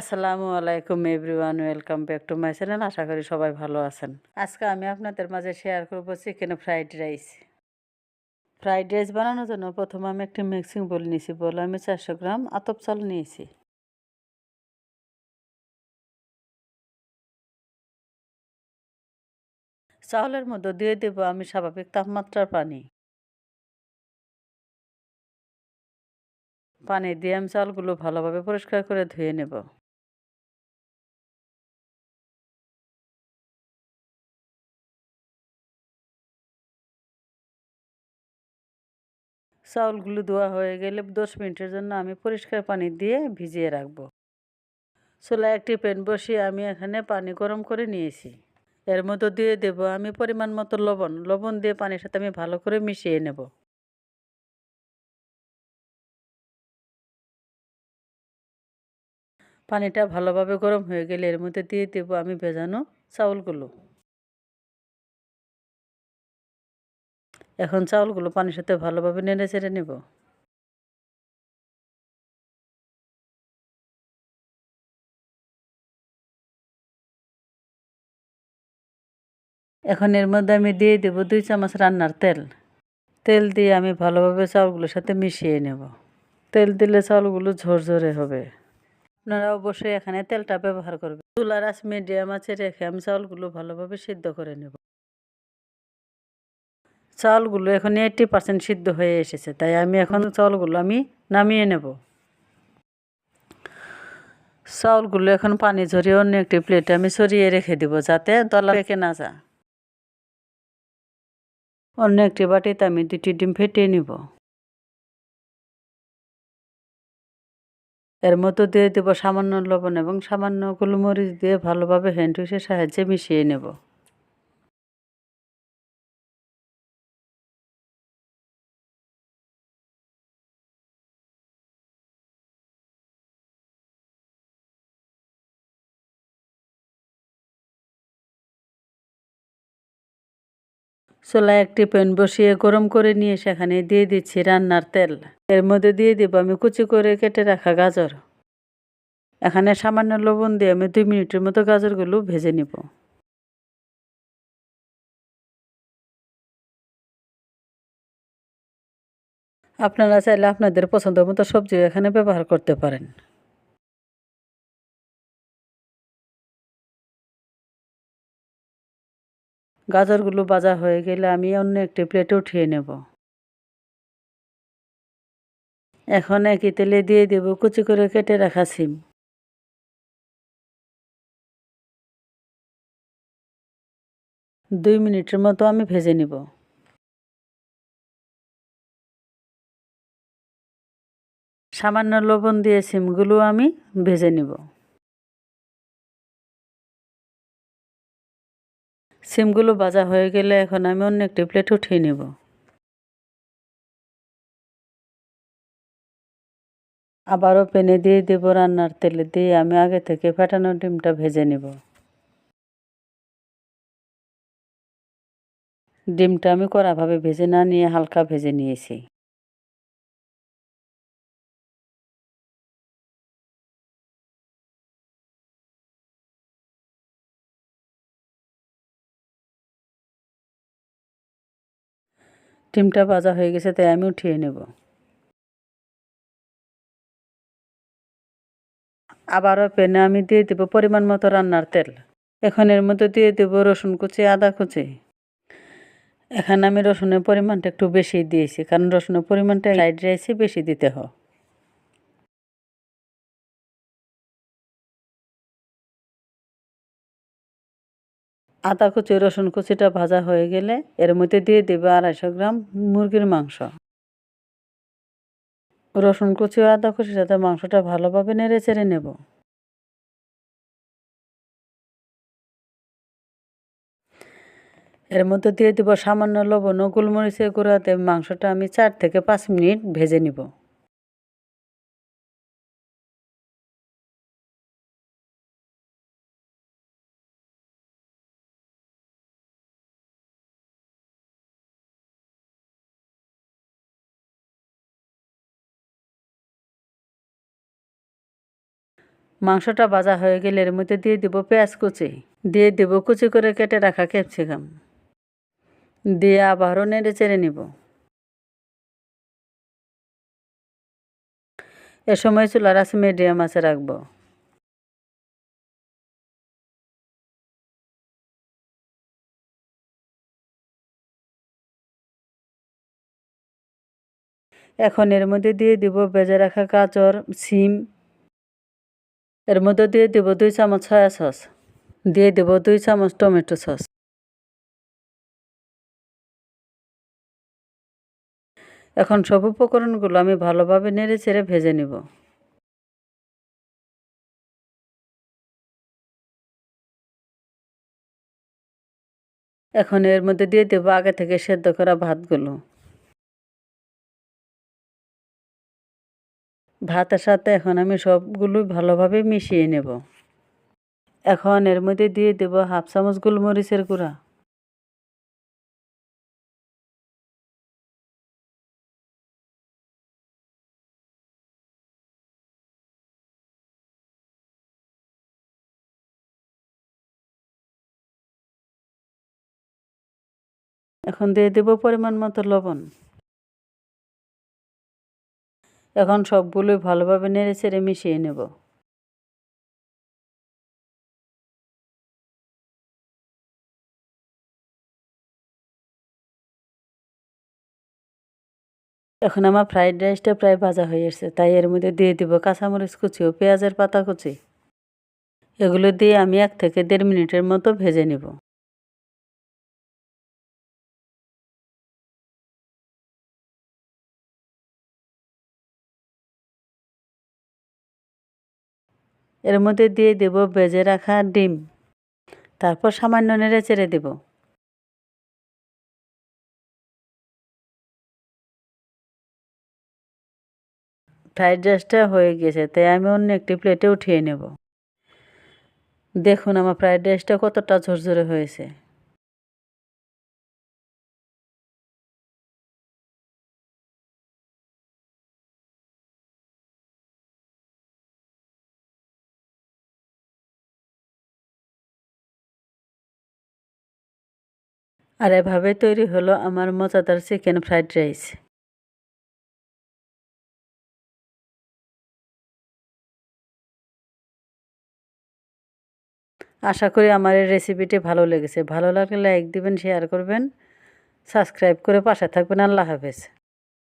আসসালামু আলাইকুম everyone, welcome back to my channel. আশা করি সবাই ভালো আছেন। আজকে আমি আপনাদের মাঝে শেয়ার করব chicken fried rice. Fried rice বানানোর জন্য প্রথমে আমি একটি মিক্সিং বোল নিয়েছি। বলে আমি 400 গ্রাম আতপ চাল নিয়েছি। চাউলের মধ্যে দিয়ে দেব আমি স্বাভাবিক তাপমাত্রার পানি। পানি দিয়ে আমি চালগুলো ভালোভাবে পরিষ্কার করে ধুয়ে নেব। চাউলগুলো ধোয়া হয়ে গেলে 10 মিনিটের জন্য আমি পরিষ্কার পানি দিয়ে ভিজিয়ে রাখবো। চুলায় একটি প্যান বসিয়ে আমি এখানে পানি গরম করে নিয়েছি। এর মধ্যে দিয়ে দেব আমি পরিমাণ মতো লবণ। লবণ দিয়ে পানির সাথে আমি ভালো করে মিশিয়ে নেব। পানিটা ভালোভাবে গরম হয়ে গেলে এর মধ্যে দিয়ে দেব আমি ভেজানো চাউলগুলো। এখন চাউলগুলো পানির সাথে ভালোভাবে নেড়ে চেড়ে নেব। এখন এর মধ্যে আমি দিয়ে দেব 2 চামচ রান্নার তেল। তেল দিয়ে আমি ভালোভাবে চাউলগুলোর সাথে মিশিয়ে নেব। তেল দিলে চাউলগুলো ঝরঝরে হবে। আপনারা অবশ্যই এখানে তেলটা ব্যবহার করবেন। চুলার আঁচ মিডিয়াম আঁচে রেখে আমি চাউলগুলো ভালোভাবে সিদ্ধ করে নেব। চাউলগুলো এখন 80% সিদ্ধ হয়ে এসেছে, তাই আমি এখন চাউলগুলো নামিয়ে নেব। চাউলগুলো এখন পানি ঝরিয়ে অন্য একটি প্লেটে আমি সরিয়ে রেখে দিব, যাতে দলা পেকে না যায়। অন্য একটি বাটিতে আমি 2টি ডিম ফেটিয়ে নিব। এর মধ্যে দিয়ে দেব সামান্য লবণ এবং সামান্য গোলমরিচ দিয়ে ভালোভাবে হ্যান্ড উইচের সাহায্যে মিশিয়ে নেব। চুলায় একটি প্যান বসিয়ে গরম করে নিয়ে সেখানে দিয়ে দিচ্ছি রান্নার তেল। এর মধ্যে দিয়ে দেব আমি কুচি করে কেটে রাখা গাজর। এখানে সামান্য লবণ দিয়ে আমি 2 মিনিটের মতো গাজরগুলো ভেজে নিব। আপনারা চাইলে আপনাদের পছন্দ মতো সবজিও এখানে ব্যবহার করতে পারেন। গাজরগুলো ভাজা হয়ে গেলে আমি অন্য একটি প্লেটে উঠিয়ে নেব। এখন একই তেলে দিয়ে দেব কুচি করে কেটে রাখা সিম। 2 মিনিটের মতো আমি ভেজে নিব। সামান্য লবণ দিয়ে সিমগুলো আমি ভেজে নিব। সিমগুলো ভাজা হয়ে গেলে এখন আমি অন্য একটি প্লেট উঠিয়ে নেব। আবারও প্যানে দিয়ে দেব রান্নার তেলে দিয়ে আমি আগে থেকে ফেটানো ডিমটা ভেজে নেব। ডিমটা আমি কড়াভাবে ভেজে না নিয়ে হালকা ভেজে নিয়েছি। ডিমটা ভাজা হয়ে গেছে, তাই আমি উঠিয়ে নেব। আবারও প্যানে আমি দিয়ে দেব পরিমাণ মতো রান্নার তেল। এখন এর মধ্যে দিয়ে দেব রসুন কুচি, আদা কুচি। এখানে আমি রসুনের পরিমাণটা একটু বেশি দিয়েছি, কারণ রসুনের পরিমাণটা ফ্রাইড রাইসে বেশি দিতে হয়। আদা কুচি, রসুন কুচিটা ভাজা হয়ে গেলে এর মধ্যে দিয়ে দেব 250 গ্রাম মুরগির মাংস। রসুন কুচি ও আদা কুচির সাথে মাংসটা ভালোভাবে নেড়ে চেড়ে নেব। এর মধ্যে দিয়ে দেব সামান্য লবণ ও গোলমরিচের গুঁড়াতে মাংসটা আমি 4 থেকে 5 মিনিট ভেজে নিব। মাংসটা ভাজা হয়ে গেলে এর মধ্যে দিয়ে দিব পেঁয়াজ কুচি, দিয়ে দিব কুচি করে কেটে রাখা ক্যাপসিকাম, দিয়ে আবারও নেড়ে চেড়ে নিব। এ সময় চুলার আঁচ মিডিয়াম আঁচে রাখবো। এখন এর মধ্যে দিয়ে দিব ভেজে রাখা গাজর, সিম। এর মধ্যে দিয়ে দিব 2 চামচ সয়া সস, দিয়ে দেব 2 চামচ টমেটো সস। এখন সব উপকরণগুলো আমি ভালোভাবে নেড়ে চেড়ে ভেজে নিব। এখন এর মধ্যে দিয়ে দেব আগে থেকে সেদ্ধ করা ভাতগুলো। ভাতের সাথে এখন আমি সবগুলো ভালোভাবে মিশিয়ে নেব। এখন এর মধ্যে দিয়ে দেব 1/2 চামচ গোলমরিচের গুঁড়া, এখন দিয়ে দেব পরিমাণ মতো লবণ। এখন সবগুলোই ভালোভাবে নেড়ে চেড়ে মিশিয়ে নেব। এখন আমার ফ্রাইড রাইসটা প্রায় ভাজা হয়ে এসেছে, তাই এর মধ্যে দিয়ে দিব কাঁচামরিচ কুচি ও পেঁয়াজের পাতা কুচি। এগুলো দিয়ে আমি 1 থেকে 1.5 মিনিটের মতো ভেজে নেব। এর মধ্যে দিয়ে দেব ভেজে রাখা ডিম, তারপর সামান্য নেড়ে চেড়ে দেব। ফ্রাইড রাইসটা হয়ে গেছে, তাই আমি অন্য একটি প্লেটে উঠিয়ে নেব। দেখুন আমার ফ্রাইড রাইসটা কতটা ঝরঝরে হয়েছে। আর এভাবে তৈরি হলো আমার মজাদার চিকেন ফ্রাইড রাইস। আশা করি আমার এই রেসিপিটি ভালো লেগেছে। ভালো লাগলে লাইক দিবেন, শেয়ার করবেন, সাবস্ক্রাইব করে পাশে থাকবেন। আল্লাহ হাফেজ।